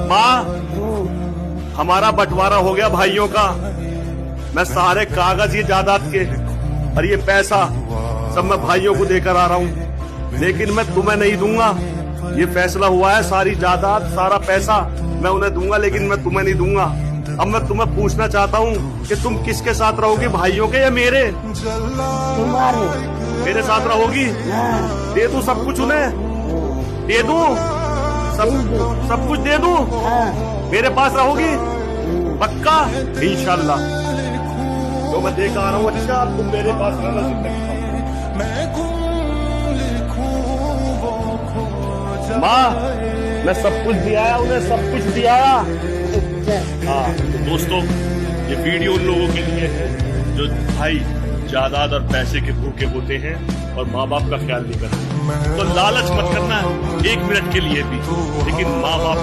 माँ, हमारा बंटवारा हो गया भाइयों का। मैं सारे कागज ये जायदाद के और ये पैसा सब मैं भाइयों को देकर आ रहा हूँ, लेकिन मैं तुम्हें नहीं दूंगा। ये फैसला हुआ है, सारी जायदाद सारा पैसा मैं उन्हें दूंगा, लेकिन मैं तुम्हें नहीं दूंगा। अब मैं तुम्हें पूछना चाहता हूँ कि तुम किसके साथ रहोगी, भाइयों के या मेरे? मेरे साथ रहोगी? दे दूं सब कुछ उन्हें? दे दूं सब कुछ दे दूं? मेरे पास रहोगी पक्का? इंशाल्लाह। तो मैं देख आ रहा हूँ। अच्छा, तुम मेरे पास रहना जिंदगी। माँ, मैं सब कुछ दिया, उन्हें सब कुछ दिया। हाँ तो दोस्तों, ये वीडियो उन लोगों के लिए है जो भाई जायदाद और पैसे के भूखे होते हैं और माँ बाप का ख्याल नहीं करते। तो लालच मत करना 1 मिनट के लिए भी, लेकिन माँ बाप